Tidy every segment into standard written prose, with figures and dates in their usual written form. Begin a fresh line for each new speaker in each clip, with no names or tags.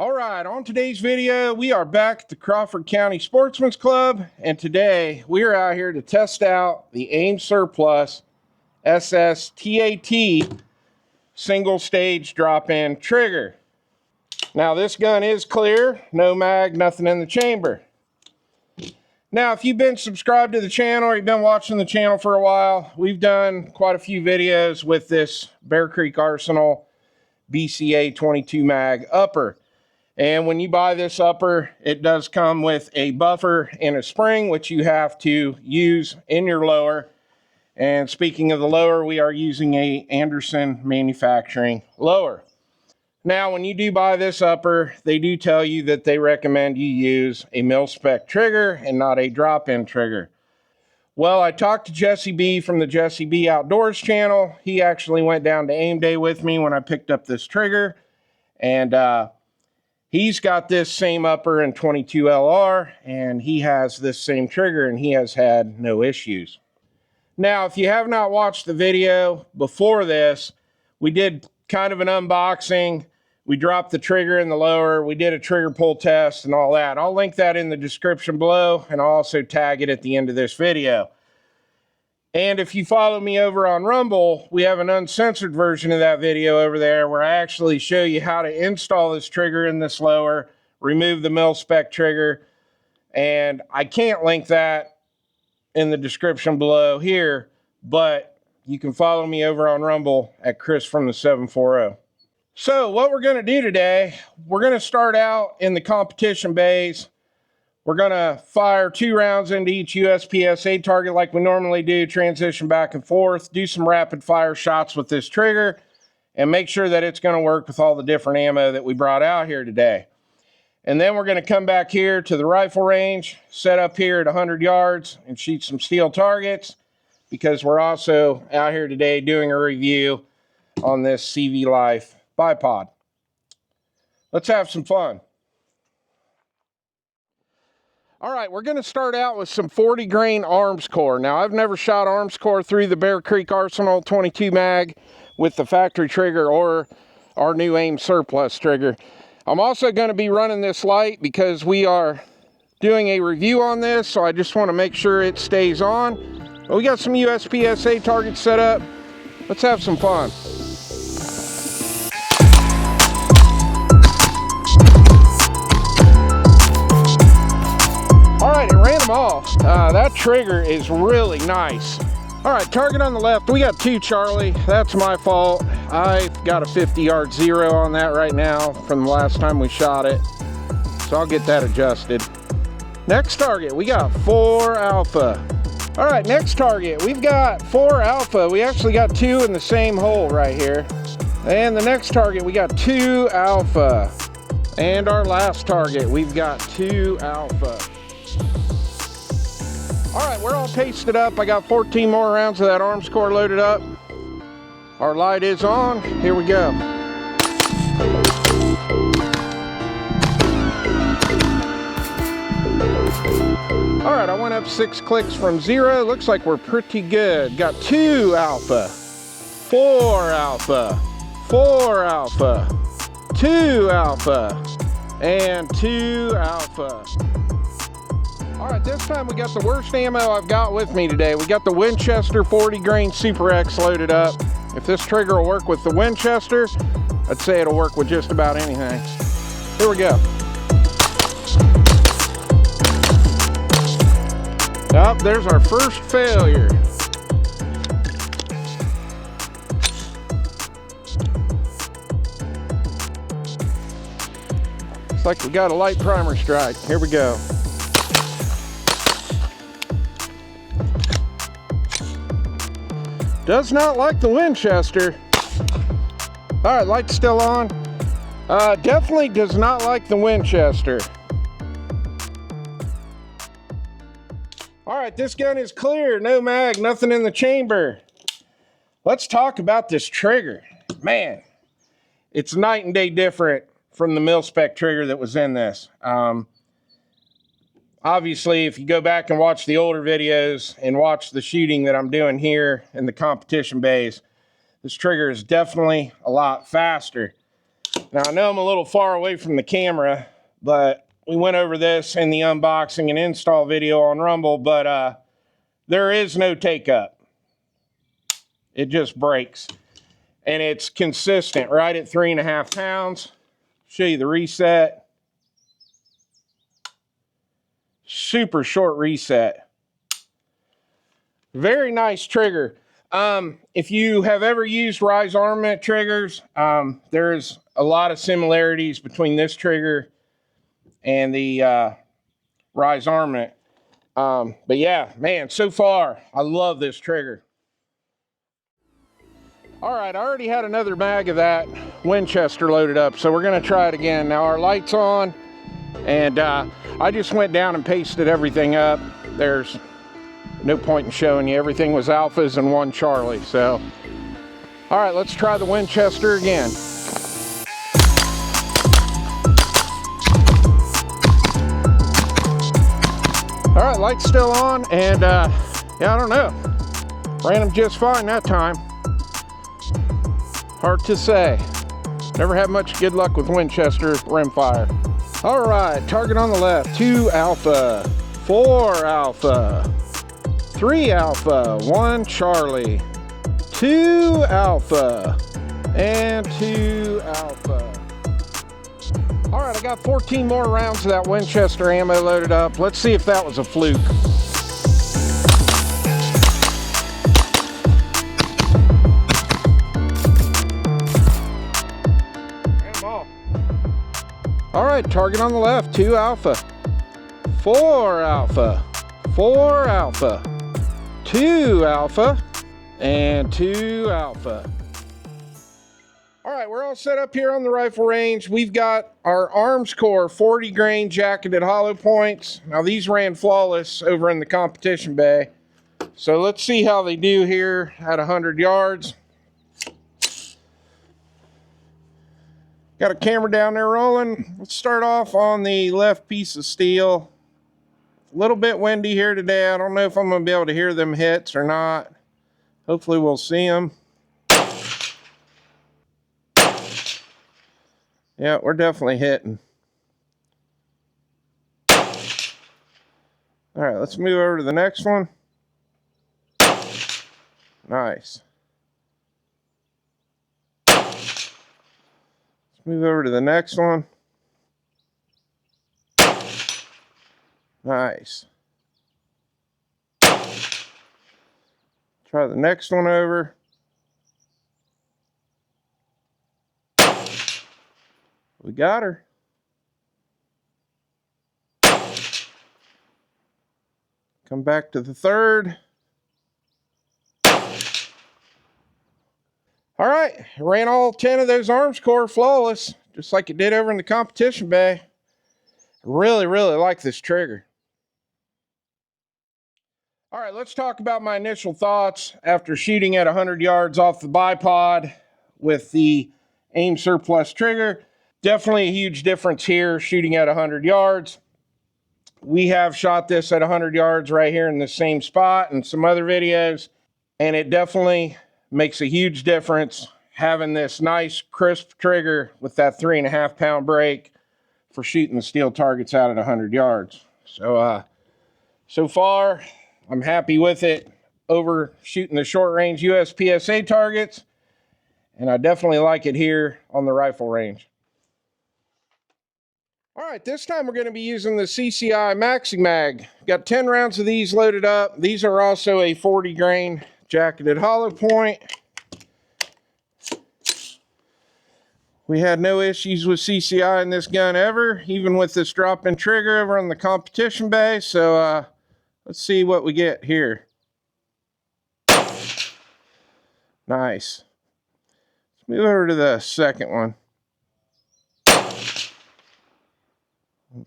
All right, on today's video, we are back at the Crawford County Sportsman's Club, and today we are out here to test out the Aim Surplus SSTAT single stage drop-in trigger. Now this gun is clear, no mag, nothing in the chamber. Now if you've been subscribed to the channel or you've been watching the channel for a while, we've done quite a few videos with this Bear Creek Arsenal BC-22 mag upper. And when you buy this upper, it does come with a buffer and a spring, which you have to use in your lower. And speaking of the lower, we are using a Anderson manufacturing lower. Now, when you do buy this upper, they do tell you that they recommend you use a mil-spec trigger and not a drop-in trigger. Well, I talked to Jesse B from the Jesse B Outdoors channel. He actually went down to Aim Day with me when I picked up this trigger. And, he's got this same upper in 22 LR, and he has this same trigger, and he has had no issues. Now, if you have not watched the video before this, we did kind of an unboxing. We dropped the trigger in the lower. We did a trigger pull test and all that. I'll link that in the description below, and I'll also tag it at the end of this video. And if you follow me over on Rumble, we have an uncensored version of that video over there where I actually show you how to install this trigger in this lower, remove the mil-spec trigger, and I can't link that in the description below here, but you can follow me over on Rumble at Chris from the 740. So what we're going to do today, we're going to start out in the competition bays. We're going to fire 2 rounds into each USPSA target like we normally do, transition back and forth, do some rapid fire shots with this trigger, and make sure that it's going to work with all the different ammo that we brought out here today. And then we're going to come back here to the rifle range, set up here at 100 yards, and shoot some steel targets, because we're also out here today doing a review on this CV Life bipod. Let's have some fun. All right, we're going to start out with some 40 grain arms core. Now, I've never shot arms core through the Bear Creek Arsenal 22 mag with the factory trigger or our new Aim Surplus trigger. I'm also going to be running this light because we are doing a review on this, so I just want to make sure it stays on. But we got some USPSA targets set up. Let's have some fun. All right, it ran them off. That trigger is really nice. All right, target on the left. We got 2 Charlie. That's my fault. I've got a 50-yard zero on that right now from the last time we shot it. So I'll get that adjusted. Next target, we got 4 Alpha. All right, next target, we've got 4 Alpha. We actually got 2 in the same hole right here. And the next target, we got 2 Alpha. And our last target, we've got 2 Alpha. All right, we're all pasted up. I got 14 more rounds of that arms core loaded up. Our light is on. Here we go. All right, I went up 6 clicks from 0. Looks like we're pretty good. Got 2 Alpha, 4 Alpha, 4 Alpha, 2 Alpha, and 2 Alpha. All right, this time we got the worst ammo I've got with me today. We got the Winchester 40 grain Super X loaded up. If this trigger will work with the Winchester, I'd say it'll work with just about anything. Here we go. Oh, there's our first failure. Looks like we got a light primer strike. Here we go. Does not like the Winchester. All right, light's still on. Definitely does not like the Winchester. All right, this gun is clear, no mag, nothing in the chamber. Let's talk about this trigger. Man, it's night and day different from the mil-spec trigger that was in this. Obviously, if you go back and watch the older videos and watch the shooting that I'm doing here in the competition bays, this trigger is definitely a lot faster. Now, I know I'm a little far away from the camera, but we went over this in the unboxing and install video on Rumble, but there is no take-up. It just breaks. And it's consistent right at 3.5 pounds. Show you the reset. Super short reset. Very nice trigger. If you have ever used Rise Armament triggers, there's a lot of similarities between this trigger and the Rise Armament. But yeah, man, so far, I love this trigger. All right, I already had another mag of that Winchester loaded up, so we're gonna try it again. Now our light's on, and I just went down and pasted everything up. There's no point in showing you. Everything was alphas and 1 Charlie, so. All right, let's try the Winchester again. All right, light's still on, and yeah, I don't know. Ran them just fine that time. Hard to say. Never had much good luck with Winchester rimfire. All right, target on the left, 2 alpha, 4 alpha, 3 alpha, 1 Charlie, 2 alpha, and 2 alpha. All right, I got 14 more rounds of that Winchester ammo loaded up. Let's see if that was a fluke. All right, target on the left, 2 alpha, 4 alpha, 4 alpha, 2 alpha, and 2 alpha. All right, we're all set up here on the rifle range. We've got our Arms Core 40 grain jacketed hollow points. Now these ran flawless over in the competition bay. So let's see how they do here at 100 yards. Got a camera down there rolling. Let's start off on the left piece of steel. A little bit windy here today. I don't know if I'm going to be able to hear them hits or not. Hopefully we'll see them. Yeah, we're definitely hitting. All right, let's move over to the next one. Nice. Move over to the next one. Nice. Try the next one over. We got her. Come back to the third. All right, ran all 10 of those Arms Core flawless, just like it did over in the competition bay. Really, really like this trigger. All right, let's talk about my initial thoughts after shooting at 100 yards off the bipod with the Aim Surplus trigger. Definitely a huge difference here shooting at 100 yards. We have shot this at 100 yards right here in the same spot and some other videos, and it definitely makes a huge difference having this nice crisp trigger with that 3.5 pound break for shooting the steel targets out at 100 yards. So, so far, I'm happy with it over shooting the short range USPSA targets, and I definitely like it here on the rifle range. All right, this time we're going to be using the CCI Maxi Mag. Got 10 rounds of these loaded up. These are also a 40 grain jacketed hollow point. We had no issues with CCI in this gun ever, even with this drop-in trigger over on the competition bay. So let's see what we get here. Nice. Let's move over to the second one.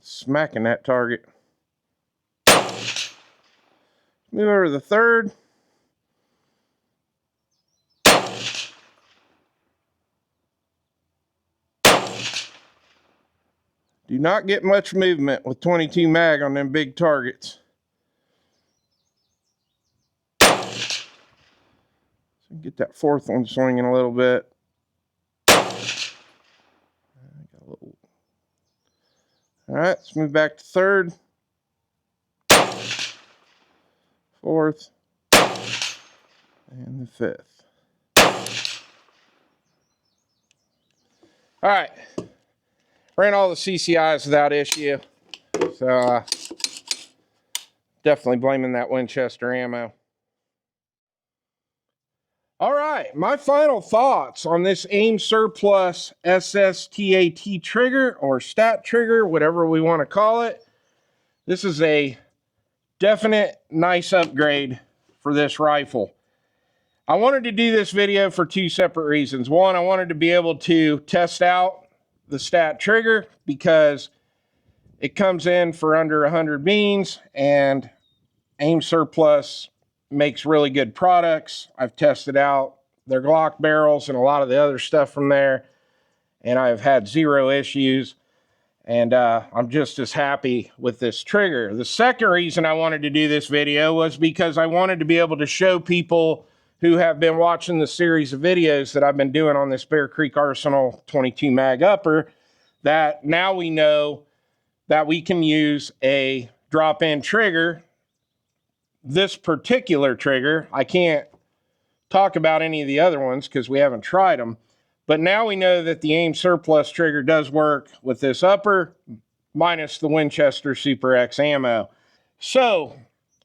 Smacking that target. Move over to the third. Do not get much movement with 22 mag on them big targets. So get that fourth one swinging a little bit. right, let's move back to third, fourth, and the fifth. All right, ran all the CCIs without issue, so definitely blaming that Winchester ammo. All right, my final thoughts on this Aim Surplus SSTAT trigger, or stat trigger, whatever we want to call it. This is a definite nice upgrade for this rifle. I wanted to do this video for two separate reasons. One, I wanted to be able to test out the stat trigger because it comes in for under 100 beans, and Aim Surplus makes really good products. I've tested out their Glock barrels and a lot of the other stuff from there, and I've had zero issues, and I'm just as happy with this trigger. The second reason I wanted to do this video was because I wanted to be able to show people who have been watching the series of videos that I've been doing on this Bear Creek Arsenal 22 mag upper, that now we know that we can use a drop-in trigger. This particular trigger, I can't talk about any of the other ones because we haven't tried them, but now we know that the Aim Surplus trigger does work with this upper minus the Winchester Super X ammo. So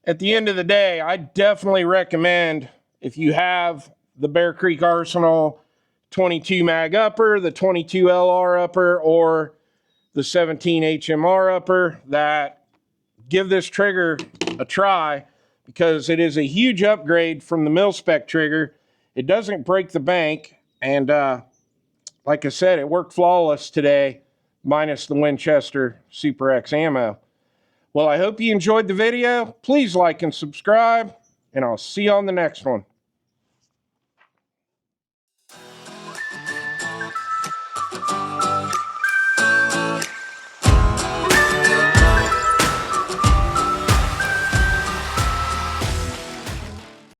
at the end of the day, I definitely recommend, if you have the Bear Creek Arsenal 22 mag upper, the 22 LR upper, or the 17 HMR upper, that give this trigger a try, because it is a huge upgrade from the mil-spec trigger. It doesn't break the bank, and like I said, it worked flawless today, minus the Winchester Super X ammo. Well, I hope you enjoyed the video. Please like and subscribe, and I'll see you on the next one.